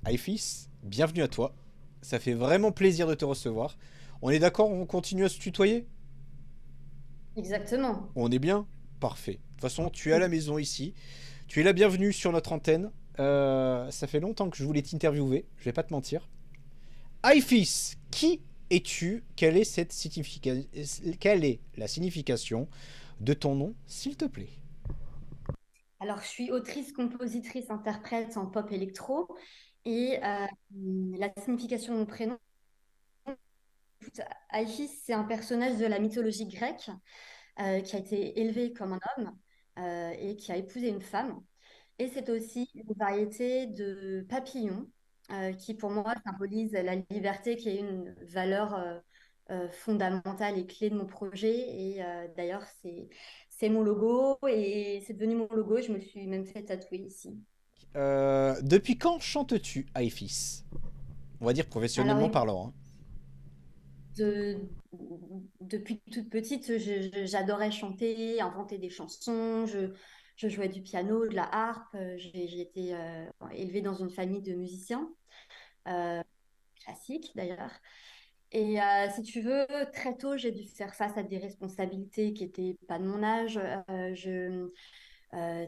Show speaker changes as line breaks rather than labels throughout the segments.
iFis, bienvenue à toi. Ça fait vraiment plaisir de te recevoir. On est d'accord, on continue à se tutoyer?
Exactement.
On est bien? Parfait. De toute façon, tu es à la maison ici. Tu es la bienvenue sur notre antenne. Ça fait longtemps que je voulais t'interviewer, je vais pas te mentir. iFis, qui es-tu? Quelle est la signification de ton nom, s'il te plaît?
Alors, je suis autrice, compositrice, interprète en pop électro. Et la signification de mon prénom, Aïfis, c'est un personnage de la mythologie grecque qui a été élevé comme un homme et qui a épousé une femme. Et c'est aussi une variété de papillon qui, pour moi, symbolise la liberté, qui est une valeur fondamentale et clé de mon projet. Et d'ailleurs, c'est mon logo et c'est devenu mon logo. Je me le suis même fait tatouer ici.
Depuis quand chantes-tu, iFis? On va dire
Alors,
professionnellement parlant, hein.
de- depuis toute petite, j'adorais chanter, inventer des chansons. Je jouais du piano, de la harpe. J'ai été élevée dans une famille de musiciens. euh, Classique d'ailleurs. Et si tu veux, très tôt, j'ai dû faire face à des responsabilités qui n'étaient pas de mon âge.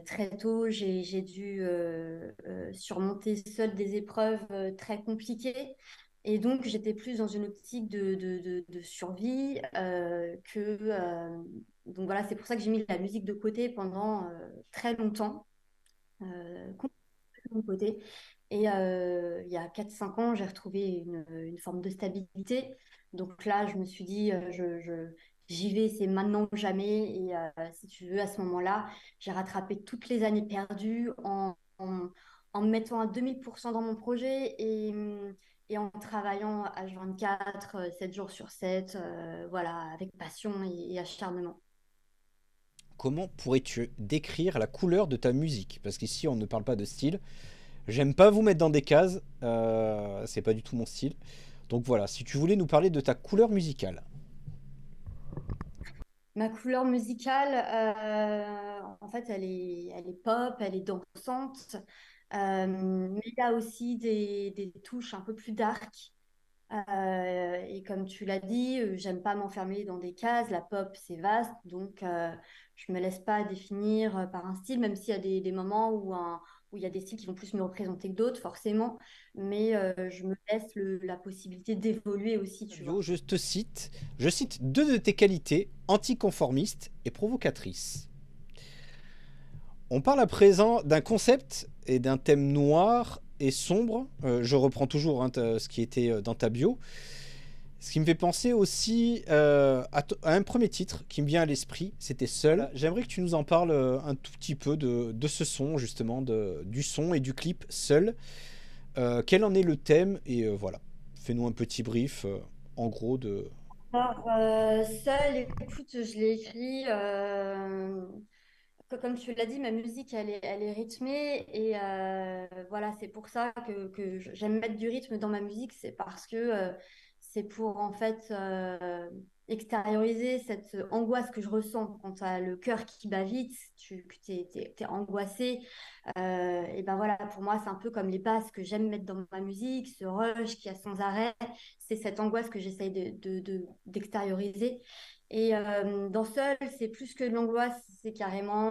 Très tôt, j'ai dû surmonter seule des épreuves très compliquées. Et donc, j'étais plus dans une optique de survie donc voilà, c'est pour ça que j'ai mis la musique de côté pendant très longtemps. Complètement de côté. Et il y a 4 5 ans, j'ai retrouvé une forme de stabilité. Donc là, je me suis dit, j'y vais, c'est maintenant ou jamais. Et si tu veux, à ce moment-là, j'ai rattrapé toutes les années perdues en me mettant à 2000% dans mon projet et en travaillant H24, 7 jours sur 7, voilà, avec passion et acharnement.
Comment pourrais-tu décrire la couleur de ta musique? Parce qu'ici, on ne parle pas de style. J'aime pas vous mettre dans des cases, c'est pas du tout mon style. Donc voilà, si tu voulais nous parler de ta couleur musicale.
Ma couleur musicale, en fait, elle est pop, elle est dansante, mais il y a aussi des touches un peu plus dark. Et comme tu l'as dit, j'aime pas m'enfermer dans des cases. La pop, c'est vaste, donc je me laisse pas définir par un style, même s'il y a des moments où il y a des styles qui vont plus me représenter que d'autres, forcément. Mais je me laisse la possibilité d'évoluer aussi, tu
Fabio,
vois.
je cite deux de tes qualités, anticonformiste et provocatrice. On parle à présent d'un concept et d'un thème noir et sombre. Je reprends toujours hein, ce qui était dans ta bio. Ce qui me fait penser aussi à un premier titre qui me vient à l'esprit, c'était Seul. J'aimerais que tu nous en parles un tout petit peu de ce son, justement, du son et du clip Seul. Quel en est le thème? Et voilà, fais-nous un petit brief, en gros, de...
Alors, seule, écoute, je l'ai écrit. Comme tu l'as dit, ma musique, elle est rythmée et voilà, c'est pour ça que j'aime mettre du rythme dans ma musique, c'est parce que c'est pour en fait extérioriser cette angoisse que je ressens quand tu as le cœur qui bat vite, que t'es angoissé. Et ben voilà, pour moi, c'est un peu comme les basses que j'aime mettre dans ma musique, ce rush qui a sans arrêt, c'est cette angoisse que j'essaye d'extérioriser. Et dans Seul, c'est plus que de l'angoisse, c'est carrément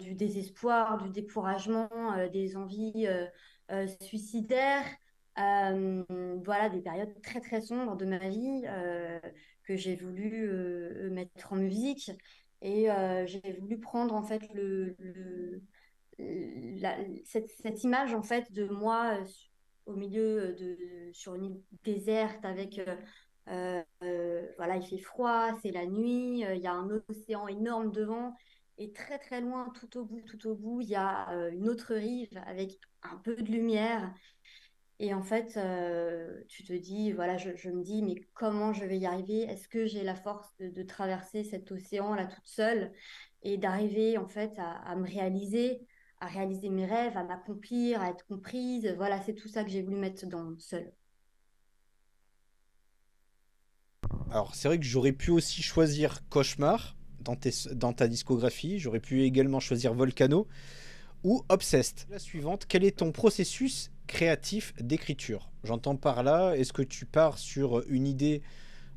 du désespoir, du découragement, des envies suicidaires. Voilà, des périodes très très sombres de ma vie que j'ai voulu mettre en musique. Et j'ai voulu prendre en fait cette image en fait de moi au milieu sur une île déserte avec voilà, il fait froid, c'est la nuit, il y a un océan énorme devant et très très loin, tout au bout, il y a une autre rive avec un peu de lumière. Et en fait, tu te dis, voilà, je me dis, mais comment je vais y arriver? Est-ce que j'ai la force de traverser cet océan là toute seule et d'arriver en fait à me réaliser, à réaliser mes rêves, à m'accomplir, à être comprise? Voilà, c'est tout ça que j'ai voulu mettre dans Seul.
Alors, c'est vrai que j'aurais pu aussi choisir Cauchemar dans ta discographie. J'aurais pu également choisir Volcano ou Obsessed. La suivante, quel est ton processus créatif d'écriture. J'entends par là, est-ce que tu pars sur une idée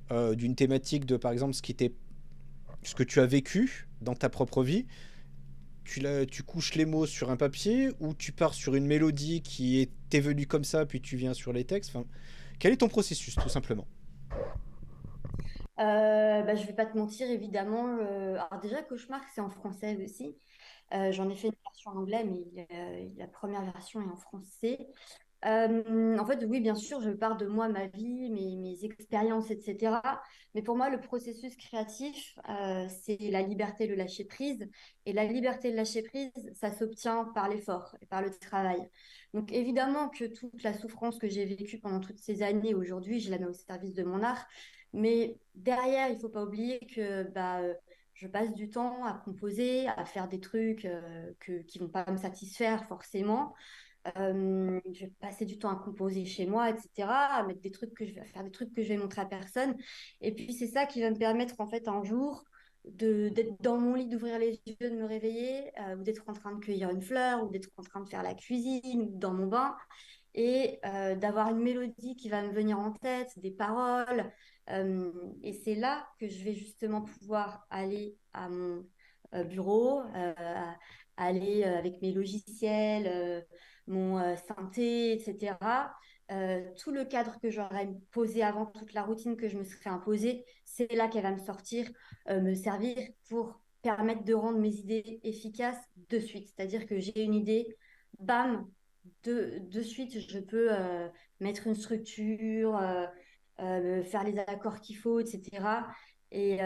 d'une thématique de, par exemple, ce que tu as vécu dans ta propre vie, tu couches les mots sur un papier, ou tu pars sur une mélodie t'est venue comme ça, puis tu viens sur les textes. Enfin, quel est ton processus, tout simplement?
Je vais pas te mentir, évidemment. Alors déjà, Cauchemar, c'est en français aussi. J'en ai fait une version en anglais, mais la première version est en français. En fait, oui, bien sûr, je pars de moi, ma vie, mes expériences, etc. Mais pour moi, le processus créatif, c'est la liberté, le lâcher prise. Et la liberté, le lâcher prise, ça s'obtient par l'effort et par le travail. Donc, évidemment que toute la souffrance que j'ai vécue pendant toutes ces années, aujourd'hui, je la mets au service de mon art. Mais derrière, il faut pas oublier que je passe du temps à composer, à faire des trucs qui vont pas me satisfaire forcément. Je vais passer du temps à composer chez moi, etc., à mettre des trucs que je vais à faire des trucs que je vais montrer à personne. Et puis c'est ça qui va me permettre en fait un jour d'être dans mon lit, d'ouvrir les yeux, de me réveiller, ou d'être en train de cueillir une fleur, ou d'être en train de faire la cuisine, ou dans mon bain, et d'avoir une mélodie qui va me venir en tête, des paroles. Et c'est là que je vais justement pouvoir aller à mon bureau, aller avec mes logiciels, mon synthé, etc. Tout le cadre que j'aurais posé avant, toute la routine que je me serais imposée, c'est là qu'elle va me sortir, me servir pour permettre de rendre mes idées efficaces de suite. C'est-à-dire que j'ai une idée, bam, de suite, je peux mettre une structure, faire les accords qu'il faut, etc. Et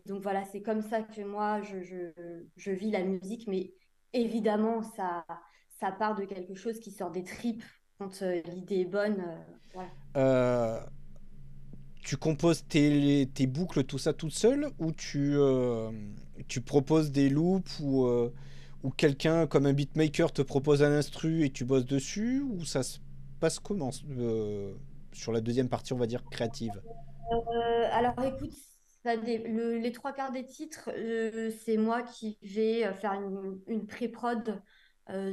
donc voilà, c'est comme ça que moi, je vis la musique, mais évidemment, ça part de quelque chose qui sort des tripes quand l'idée est bonne. Voilà.
Euh, Tu composes tes boucles, tout ça toute seule, ou tu proposes des loops, ou quelqu'un comme un beatmaker te propose un instru et tu bosses dessus, ou ça se passe comment sur la deuxième partie, on va dire, créative?
Alors écoute, les trois quarts des titres, c'est moi qui vais faire une pré-prod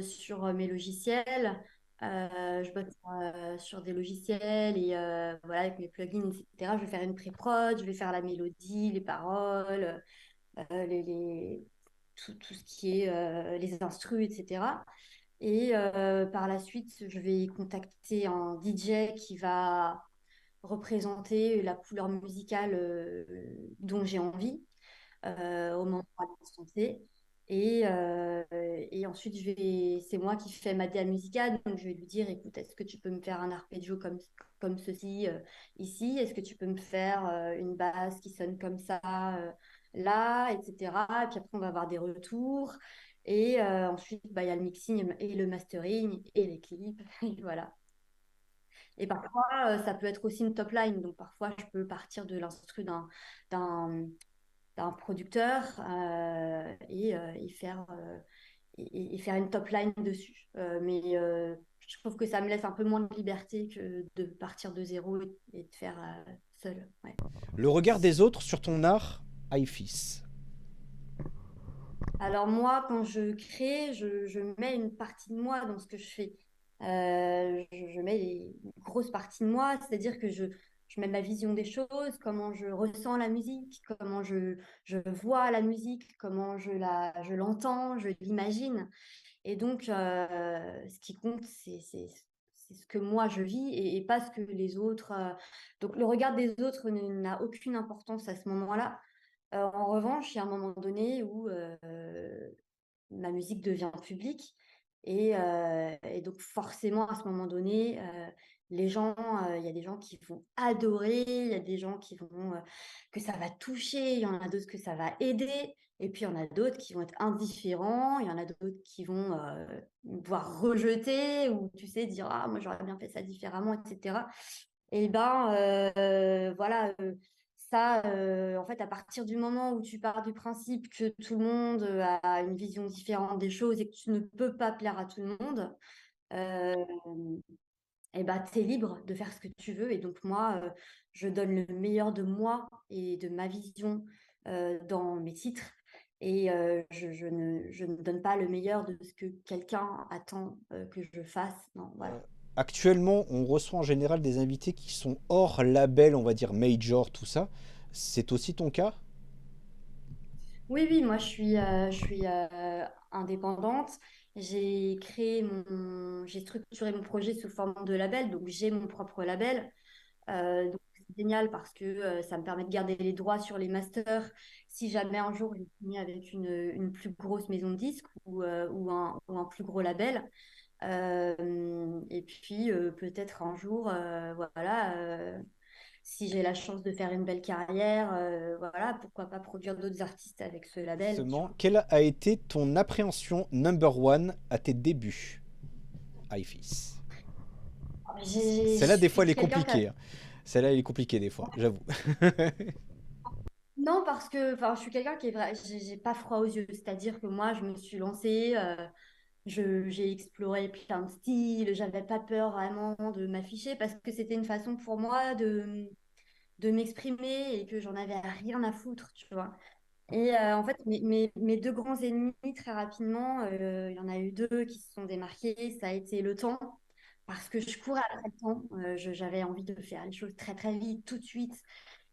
sur mes logiciels. Je bosse sur des logiciels et voilà, avec mes plugins, etc. Je vais faire une pré-prod, je vais faire la mélodie, les paroles, tout ce qui est les instrus, etc. Et par la suite, je vais contacter un DJ qui va représenter la couleur musicale dont j'ai envie au moment à l'instant T. Et ensuite, c'est moi qui fais ma DA musicale. Donc, je vais lui dire, écoute, est-ce que tu peux me faire un arpeggio comme ceci ici? Est-ce que tu peux me faire une basse qui sonne comme ça là, etc. Et puis après, on va avoir des retours. Et ensuite, il y a le mixing et le mastering et les clips. Et voilà. Et parfois, ça peut être aussi une top line. Donc, parfois, je peux partir de l'instru d'un, d'un producteur et faire une top line dessus. Mais je trouve que ça me laisse un peu moins de liberté que de partir de zéro et de faire seul. Ouais.
Le regard des autres sur ton art, IFIS.
Alors moi, quand je crée, je mets une partie de moi dans ce que je fais. Je mets une grosse partie de moi, c'est-à-dire que je mets ma vision des choses, comment je ressens la musique, comment je vois la musique, comment je l'entends, je l'imagine. Et donc, ce qui compte, c'est ce que moi je vis et pas ce que les autres. Donc, le regard des autres n'a aucune importance à ce moment-là. En revanche, il y a un moment donné où ma musique devient publique et donc forcément à ce moment donné, les gens, il y a des gens qui vont adorer, il y a des gens que ça va toucher, il y en a d'autres que ça va aider et puis il y en a d'autres qui vont être indifférents, il y en a d'autres qui vont, voire rejeter ou tu sais dire: «Ah moi j'aurais bien fait ça différemment» et cetera. Et voilà, ça, en fait, à partir du moment où tu pars du principe que tout le monde, a une vision différente des choses et que tu ne peux pas plaire à tout le monde, hem tu es libre de faire ce que tu veux et donc moi, je donne le meilleur de moi et de ma vision, dans mes titres Et je ne donne pas le meilleur de ce que quelqu'un attend que je fasse. Non,
Euh,
voilà.
Actuellement, on reçoit en général des invités qui sont hors label, on va dire major, tout ça. C'est aussi ton cas?
Oui, oui, moi je suis indépendante. J'ai structuré mon projet sous forme de label, donc j'ai mon propre label. Donc c'est génial parce que ça me permet de garder les droits sur les masters si jamais un jour je signe avec une plus grosse maison de disques ou un plus gros label. Et puis peut-être un jour, voilà, si j'ai la chance de faire une belle carrière, voilà, pourquoi pas produire d'autres artistes avec ce label, tu
Justement,
vois.
quelle a été ton appréhension number one à tes débuts, iFis? Celle-là,
Je
des fois,
suis
elle est
quelqu'un qui a...
compliquée, hein. Celle-là, elle est compliquée des fois, j'avoue.
Non, parce que enfin, je suis quelqu'un qui est vrai, j'ai pas froid aux yeux, c'est-à-dire que moi, je me suis lancée, j'ai exploré plein de styles, j'avais pas peur vraiment de m'afficher parce que c'était une façon pour moi de m'exprimer et que j'en avais rien à foutre, tu vois. Et en fait, mes deux grands ennemis, très rapidement, il y en a eu deux qui se sont démarqués. Ça a été le temps, parce que je courais après le temps. J'avais envie de faire les choses très, très vite, tout de suite.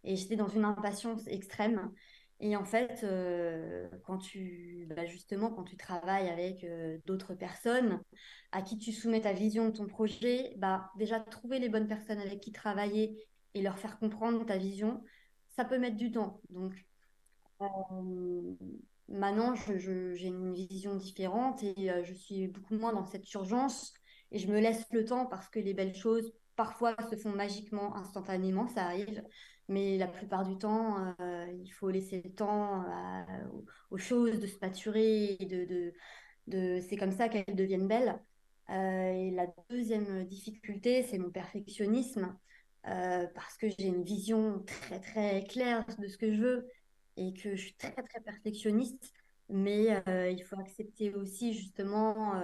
Et j'étais dans une impatience extrême. Et en fait, justement, quand tu travailles avec d'autres personnes à qui tu soumets ta vision de ton projet, bah, déjà, trouver les bonnes personnes avec qui travailler et leur faire comprendre ta vision, ça peut mettre du temps. Donc, euh, maintenant, j'ai une vision différente et je suis beaucoup moins dans cette urgence et je me laisse le temps parce que les belles choses, parfois, se font magiquement, instantanément, ça arrive, mais la plupart du temps, il faut laisser le temps aux choses de se maturer et c'est comme ça qu'elles deviennent belles. Et la deuxième difficulté, c'est mon perfectionnisme, parce que j'ai une vision très très claire de ce que je veux et que je suis très très perfectionniste. Mais il faut accepter aussi justement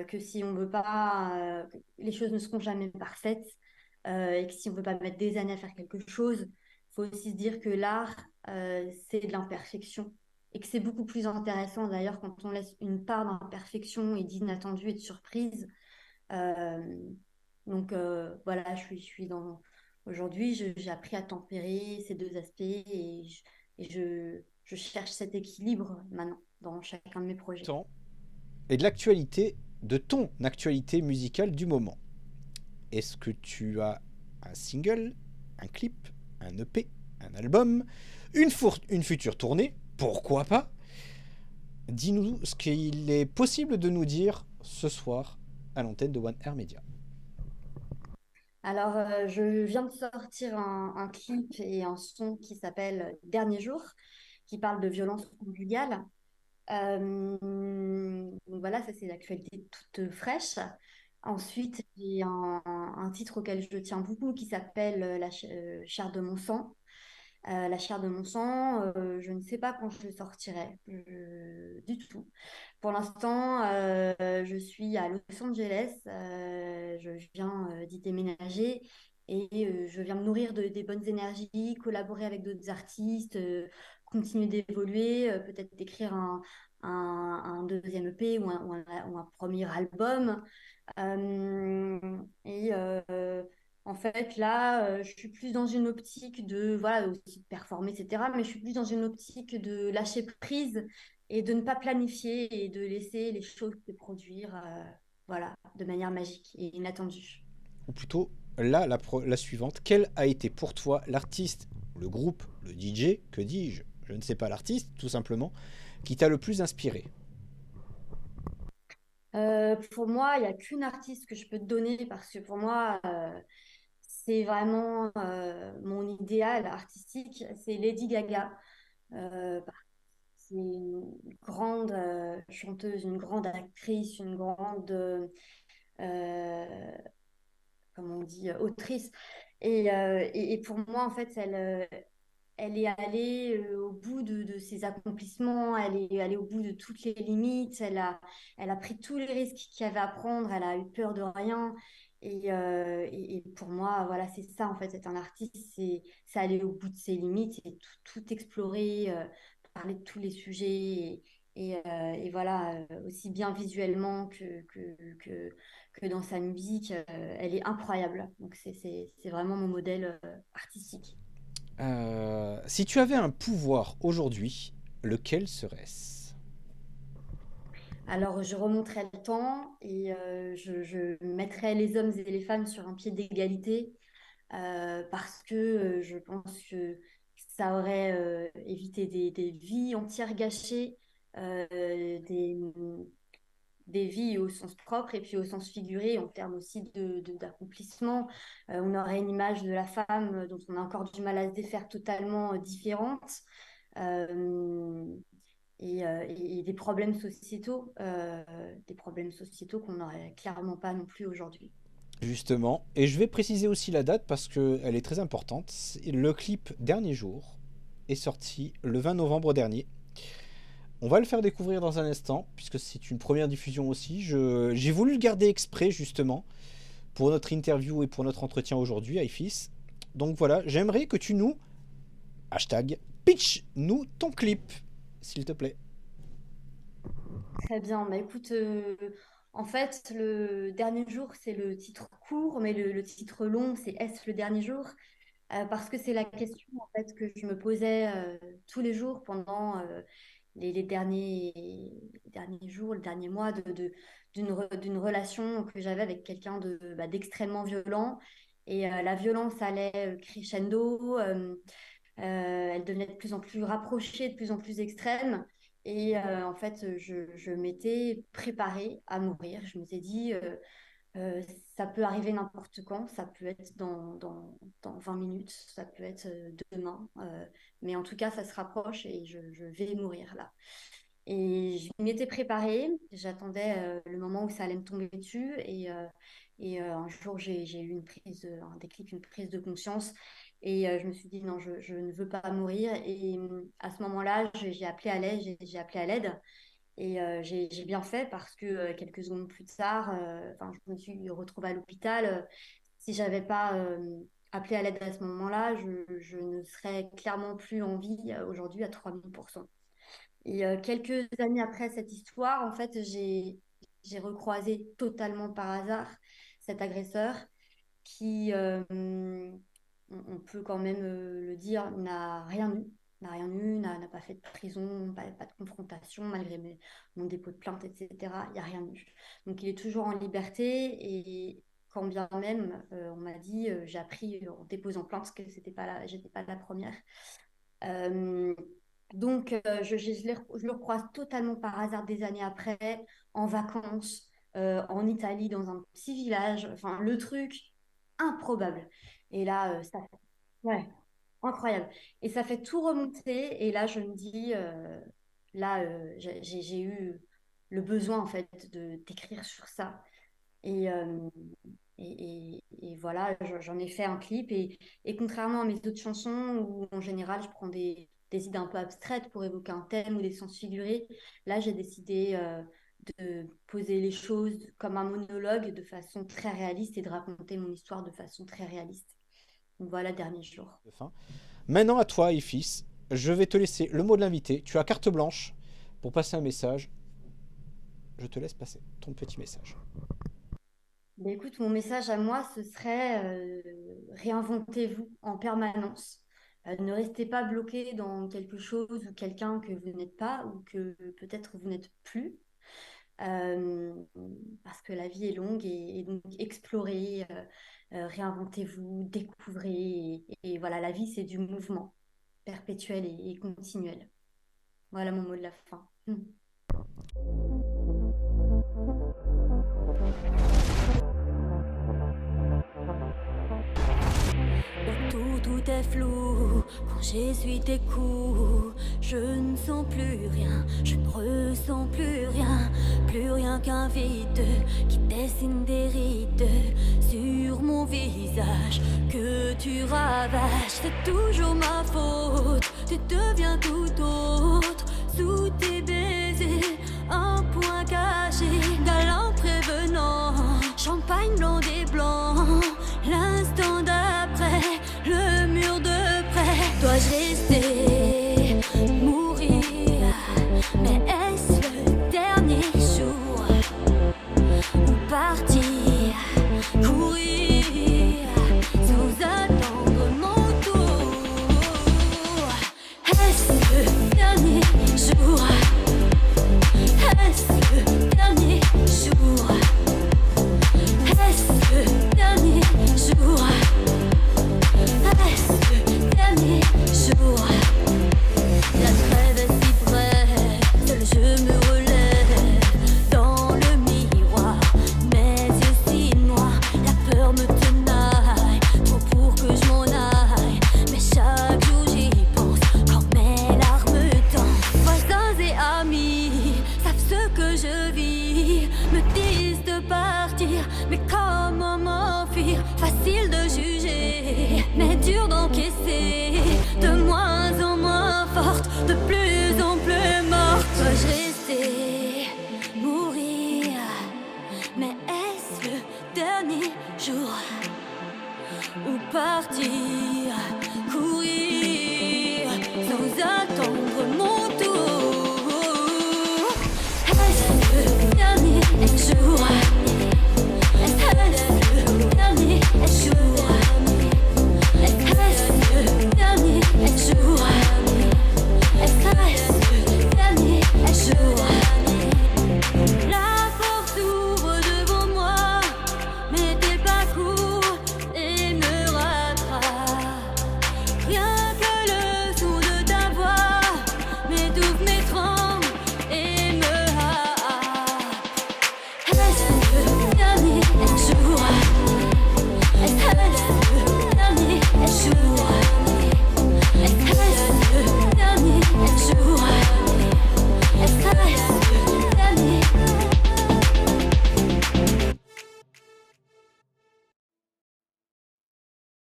que si on veut pas, que les choses ne seront jamais parfaites et que si on veut pas mettre des années à faire quelque chose, il faut aussi se dire que l'art, c'est de l'imperfection et que c'est beaucoup plus intéressant d'ailleurs quand on laisse une part d'imperfection et d'inattendu et de surprise. Euh, donc voilà, je suis dans... Aujourd'hui, j'ai appris à tempérer ces deux aspects je cherche cet équilibre maintenant dans chacun de mes projets.
Temps et de l'actualité, de ton actualité musicale du moment. Est-ce que tu as un single, un clip, un EP, un album, une future tournée? Pourquoi pas? Dis-nous ce qu'il est possible de nous dire ce soir à l'antenne de One Air Media.
Alors, je viens de sortir un clip et un son qui s'appelle Dernier jour, qui parle de violence conjugale. Donc voilà, ça c'est l'actualité toute fraîche. Ensuite, j'ai un titre auquel je tiens beaucoup qui s'appelle Chair de mon sang. La chair de mon sang, je ne sais pas quand je le sortirai, du tout. Pour l'instant, je suis à Los Angeles, je viens d'y déménager et je viens me nourrir des bonnes énergies, collaborer avec d'autres artistes, continuer d'évoluer, peut-être d'écrire un deuxième EP ou un premier album. Et en fait, là, je suis plus dans une optique de, voilà, aussi de performer, etc. Mais je suis plus dans une optique de lâcher prise et de ne pas planifier et de laisser les choses se produire, voilà, de manière magique et inattendue.
Ou plutôt, là, la suivante. Quel a été pour toi l'artiste, le groupe, le DJ, que dis-je? Je ne sais pas, l'artiste, tout simplement, qui t'a le plus inspiré?
Pour moi, il n'y a qu'une artiste que je peux te donner parce que pour moi, c'est vraiment mon idéal artistique, c'est Lady Gaga. C'est une grande chanteuse, une grande actrice, une grande, comment on dit, autrice. Et pour moi, en fait, elle est allée au bout de ses accomplissements, elle est allée au bout de toutes les limites, elle a pris tous les risques qu'il y avait à prendre, elle a eu peur de rien. Et pour moi, voilà, c'est ça, en fait, être un artiste, c'est aller au bout de ses limites et tout explorer. parler de tous les sujets et voilà, aussi bien visuellement que dans sa musique, elle est incroyable. Donc c'est vraiment mon modèle artistique.
Si tu avais un pouvoir aujourd'hui, lequel serait-ce?
Alors, je remonterai le temps et je mettrai les hommes et les femmes sur un pied d'égalité parce que je pense que ça aurait évité des vies entières gâchées, euh, des, des vies au sens propre et puis au sens figuré, en termes aussi d'accomplissement. On aurait une image de la femme dont on a encore du mal à se défaire totalement différente. Euh, et des problèmes sociétaux qu'on n'aurait clairement pas non plus aujourd'hui.
Justement, et je vais préciser aussi la date parce qu'elle est très importante. Le clip Dernier jour est sorti le 20 novembre dernier. On va le faire découvrir dans un instant, puisque c'est une première diffusion aussi. J'ai voulu le garder exprès, justement, pour notre interview et pour notre entretien aujourd'hui, iFis. Donc voilà, j'aimerais que tu nous, hashtag, pitch nous ton clip, s'il te plaît.
Très bien. Bah, écoute, en fait, le dernier jour, c'est le titre court, mais le titre long, c'est Est-ce le dernier jour? Parce que c'est la question en fait, que je me posais tous les jours pendant les derniers jours, le dernier mois d'une relation que j'avais avec quelqu'un d'extrêmement violent. Et la violence allait crescendo. Elle devenait de plus en plus rapprochée, de plus en plus extrême. Et en fait, je m'étais préparée à mourir. Je m'étais dit, euh, ça peut arriver n'importe quand, ça peut être dans 20 minutes, ça peut être demain. Mais en tout cas, ça se rapproche et je vais mourir là. Et je m'étais préparée, j'attendais le moment où ça allait me tomber dessus. Et un jour, j'ai eu un déclic, une prise de conscience. Et je me suis dit, non, je ne veux pas mourir. Et à ce moment-là, j'ai appelé à l'aide. J'ai appelé à l'aide. Et j'ai bien fait parce que quelques secondes plus tard, enfin, je me suis retrouvée à l'hôpital. Si j'avais pas appelé à l'aide à ce moment-là, je ne serais clairement plus en vie aujourd'hui à 3000%. Et quelques années après cette histoire, en fait, j'ai recroisé totalement par hasard cet agresseur qui, on peut quand même le dire, n'a rien eu, n'a pas fait de prison, pas de confrontation malgré mon dépôt de plainte, etc. Il n'y a rien eu. Donc il est toujours en liberté et quand bien même, on m'a dit, j'ai appris en déposant plainte que j'étais pas la première. Euh, donc, je le recroise totalement par hasard des années après, en vacances, en Italie, dans un petit village. Enfin, le truc improbable. Et là, ouais, incroyable. Et ça fait tout remonter. Et là, je me dis, là, j'ai eu le besoin, en fait, d'écrire sur ça. Et, et voilà, j'en ai fait un clip. Et contrairement à mes autres chansons, où en général je prends des idées un peu abstraites pour évoquer un thème ou des sens figurés, là j'ai décidé de poser les choses comme un monologue de façon très réaliste et de raconter mon histoire de façon très réaliste. Donc voilà, dernier jour.
De fin. Maintenant à toi, iFis. Je vais te laisser le mot de l'invité. Tu as carte blanche pour passer un message. Je te laisse passer ton petit message.
Ben écoute, mon message à moi, ce serait réinventez-vous en permanence. Ne restez pas bloqué dans quelque chose ou quelqu'un que vous n'êtes pas ou que peut-être vous n'êtes plus. Euh, Parce que la vie est longue et donc explorez, réinventez-vous, découvrez. Et voilà, la vie, c'est du mouvement perpétuel et continuel. Voilà mon mot de la fin.
Tout est flou quand j'essuie tes coups. Je ne sens plus rien, je ne ressens plus rien qu'un vide qui dessine des rides sur mon visage que tu ravages. C'est toujours ma faute